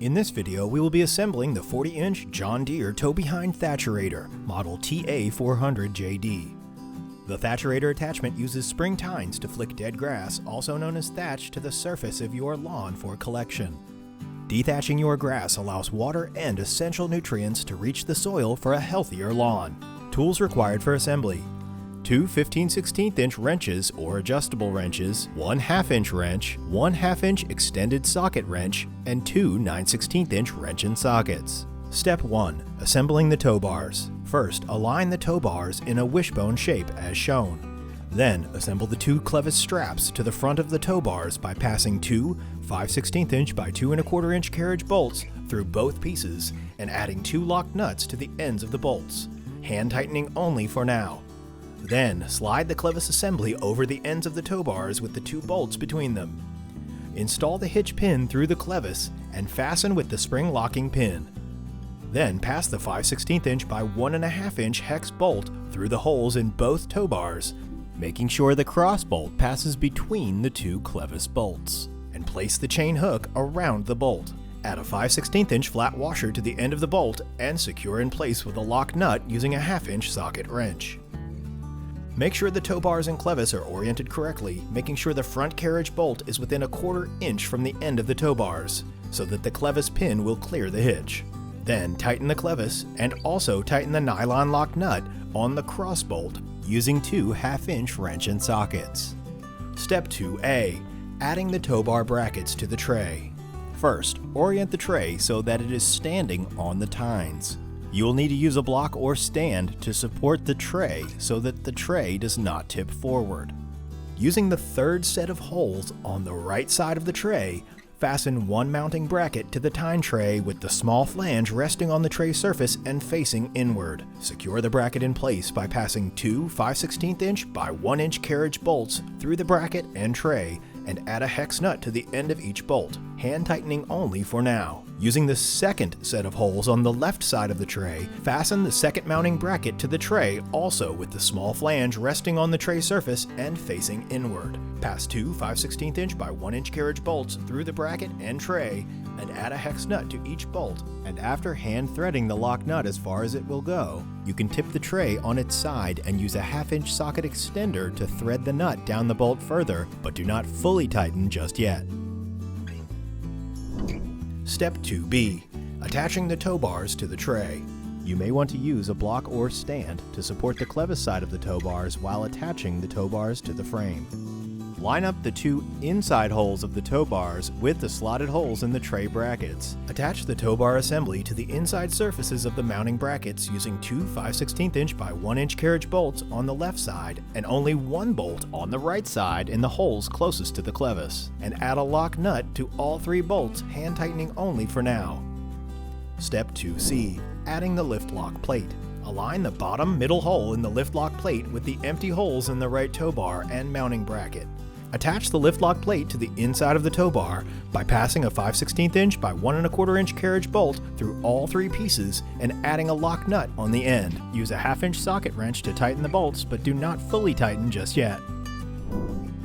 In this video, we will be assembling the 40-inch John Deere tow-behind Thatcherator, model TA40JD. The Thatcherator attachment uses spring tines to flick dead grass, also known as thatch, to the surface of your lawn for collection. Dethatching your grass allows water and essential nutrients to reach the soil for a healthier lawn. Tools required for assembly: 2 15/16" wrenches or adjustable wrenches, 1 1/2" wrench, 1 1/2" extended socket wrench, and 2 9/16" wrench and sockets. Step 1. Assembling the tow bars. First, align the tow bars in a wishbone shape as shown. Then, assemble the 2 clevis straps to the front of the tow bars by passing 2 5/16" by 2 1/4" carriage bolts through both pieces and adding 2 lock nuts to the ends of the bolts. Hand tightening only for now. Then, slide the clevis assembly over the ends of the tow bars with the 2 bolts between them. Install the hitch pin through the clevis and fasten with the spring locking pin. Then pass the 5/16" by 1 1/2" hex bolt through the holes in both tow bars, making sure the cross bolt passes between the 2 clevis bolts, and place the chain hook around the bolt. Add a 5/16" flat washer to the end of the bolt and secure in place with a lock nut using a 1/2" socket wrench. Make sure the tow bars and clevis are oriented correctly, making sure the front carriage bolt is within a 1/4 inch from the end of the tow bars, so that the clevis pin will clear the hitch. Then tighten the clevis and also tighten the nylon lock nut on the cross bolt using 2 1/2" wrench and sockets. Step 2A. Adding the tow bar brackets to the tray. First, orient the tray so that it is standing on the tines. You will need to use a block or stand to support the tray so that the tray does not tip forward. Using the 3rd set of holes on the right side of the tray, fasten 1 mounting bracket to the tine tray with the small flange resting on the tray surface and facing inward. Secure the bracket in place by passing 2 5/16" by 1 inch carriage bolts through the bracket and tray, and add a hex nut to the end of each bolt, hand tightening only for now. Using the 2nd set of holes on the left side of the tray, fasten the 2nd mounting bracket to the tray, also with the small flange resting on the tray surface and facing inward. Pass 2 5/16" by 1 inch carriage bolts through the bracket and tray, and add a hex nut to each bolt, and after hand threading the lock nut as far as it will go, you can tip the tray on its side and use a 1/2" socket extender to thread the nut down the bolt further, but do not fully tighten just yet. Step 2B. Attaching the tow bars to the tray. You may want to use a block or stand to support the clevis side of the tow bars while attaching the tow bars to the frame. Line up the 2 inside holes of the tow bars with the slotted holes in the tray brackets. Attach the tow bar assembly to the inside surfaces of the mounting brackets using 2 5/16" by 1 inch carriage bolts on the left side and only 1 bolt on the right side in the holes closest to the clevis, and add a lock nut to all 3 bolts, hand tightening only for now. Step 2C. Adding the lift lock plate. Align the bottom middle hole in the lift lock plate with the empty holes in the right tow bar and mounting bracket. Attach the lift lock plate to the inside of the tow bar by passing a 5/16" by 1 1/4" carriage bolt through all 3 pieces and adding a lock nut on the end. Use a 1/2" socket wrench to tighten the bolts, but do not fully tighten just yet.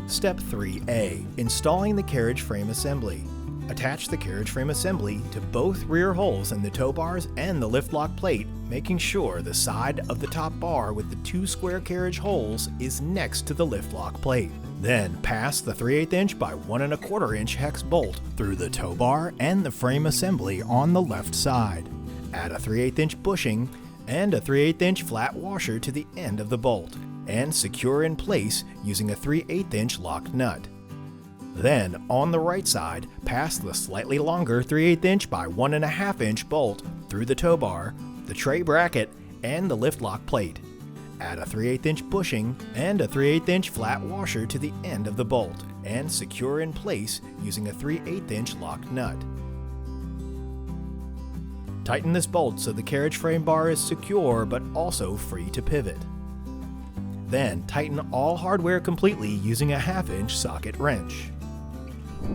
Step 3A. Installing the carriage frame assembly. Attach the carriage frame assembly to both rear holes in the tow bars and the lift lock plate, making sure the side of the top bar with the 2 square carriage holes is next to the lift lock plate. Then pass the 3/8" by 1 1/4" hex bolt through the tow bar and the frame assembly on the left side. Add a 3/8" bushing and a 3/8" flat washer to the end of the bolt, and secure in place using a 3/8" lock nut. Then, on the right side, pass the slightly longer 3/8" by 1 1/2" bolt through the tow bar, the tray bracket, and the lift lock plate. Add a 3/8" bushing and a 3/8" flat washer to the end of the bolt, and secure in place using a 3/8" lock nut. Tighten this bolt so the carriage frame bar is secure but also free to pivot. Then, tighten all hardware completely using a 1/2" socket wrench.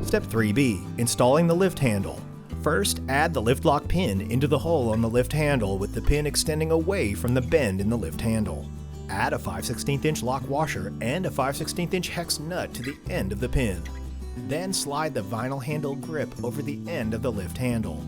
Step 3B. Installing the lift handle. First, add the lift lock pin into the hole on the lift handle with the pin extending away from the bend in the lift handle. Add a 5/16" lock washer and a 5/16" hex nut to the end of the pin. Then slide the vinyl handle grip over the end of the lift handle.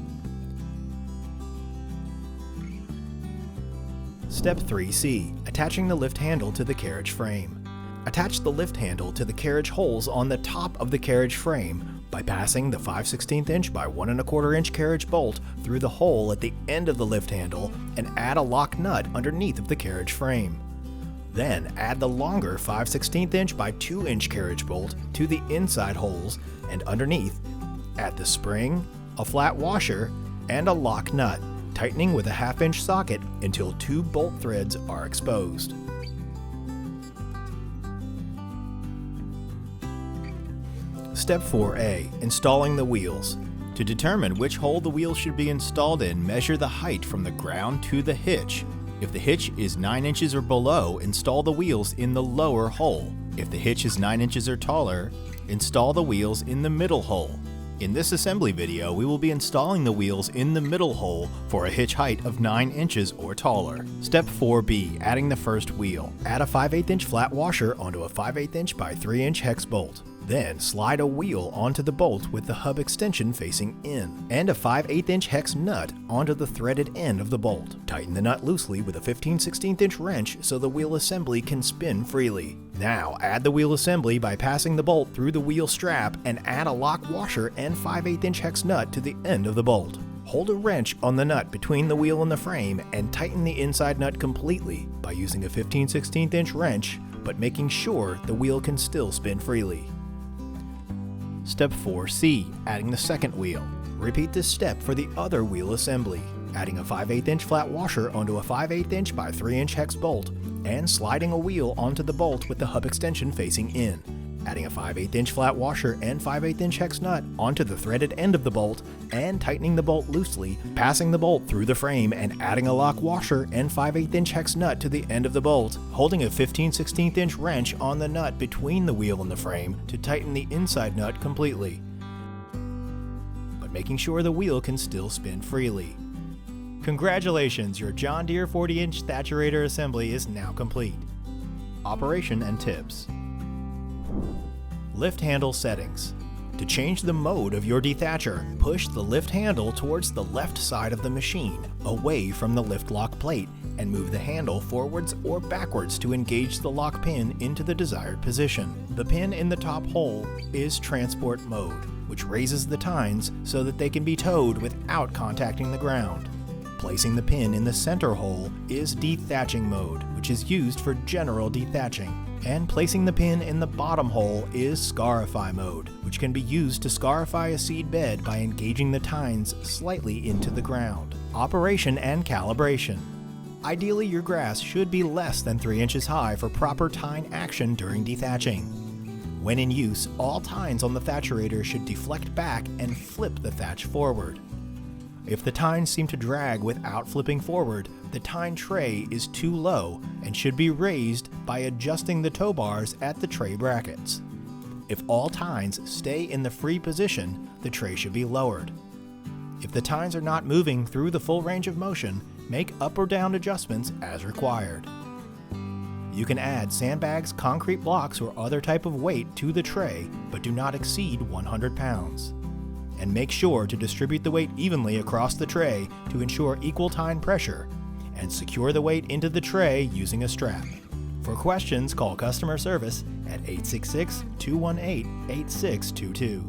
Step 3C. Attaching the lift handle to the carriage frame. Attach the lift handle to the carriage holes on the top of the carriage frame by passing the 5/16 inch by 1 1/4 inch carriage bolt through the hole at the end of the lift handle and add a lock nut underneath of the carriage frame. Then add the longer 5/16 inch by 2 inch carriage bolt to the inside holes, and underneath add the spring, a flat washer, and a lock nut, tightening with a 1/2 inch socket until 2 bolt threads are exposed. Step 4A. Installing the wheels. To determine which hole the wheels should be installed in, measure the height from the ground to the hitch. If the hitch is 9 inches or below, install the wheels in the lower hole. If the hitch is 9 inches or taller, install the wheels in the middle hole. In this assembly video, we will be installing the wheels in the middle hole for a hitch height of 9 inches or taller. Step 4B. Adding the first wheel. Add a 5/8 inch flat washer onto a 5/8 inch by 3 inch hex bolt. Then slide a wheel onto the bolt with the hub extension facing in, and a 5/8 inch hex nut onto the threaded end of the bolt. Tighten the nut loosely with a 15/16 inch wrench so the wheel assembly can spin freely. Now add the wheel assembly by passing the bolt through the wheel strap and add a lock washer and 5/8 inch hex nut to the end of the bolt. Hold a wrench on the nut between the wheel and the frame and tighten the inside nut completely by using a 15/16 inch wrench, but making sure the wheel can still spin freely. Step 4C. Adding the second wheel. Repeat this step for the other wheel assembly, adding a 5/8 inch flat washer onto a 5/8 inch by 3 inch hex bolt and sliding a wheel onto the bolt with the hub extension facing in, adding a 5/8 inch flat washer and 5/8 inch hex nut onto the threaded end of the bolt and tightening the bolt loosely, passing the bolt through the frame and adding a lock washer and 5/8 inch hex nut to the end of the bolt, holding a 15/16 inch wrench on the nut between the wheel and the frame to tighten the inside nut completely, but making sure the wheel can still spin freely. Congratulations, your John Deere 40-inch Thatcherator assembly is now complete. Operation and tips. Lift handle settings. To change the mode of your dethatcher, push the lift handle towards the left side of the machine, away from the lift lock plate, and move the handle forwards or backwards to engage the lock pin into the desired position. The pin in the top hole is transport mode, which raises the tines so that they can be towed without contacting the ground. Placing the pin in the center hole is dethatching mode, which is used for general dethatching. And placing the pin in the bottom hole is scarify mode, which can be used to scarify a seed bed by engaging the tines slightly into the ground. Operation and calibration. Ideally, your grass should be less than 3 inches high for proper tine action during dethatching. When in use, all tines on the Thatcherator should deflect back and flip the thatch forward. If the tines seem to drag without flipping forward, the tine tray is too low and should be raised by adjusting the tow bars at the tray brackets. If all tines stay in the free position, the tray should be lowered. If the tines are not moving through the full range of motion, make up or down adjustments as required. You can add sandbags, concrete blocks, or other type of weight to the tray, but do not exceed 100 pounds. And make sure to distribute the weight evenly across the tray to ensure equal tine pressure, and secure the weight into the tray using a strap. For questions, call customer service at 866-218-8622.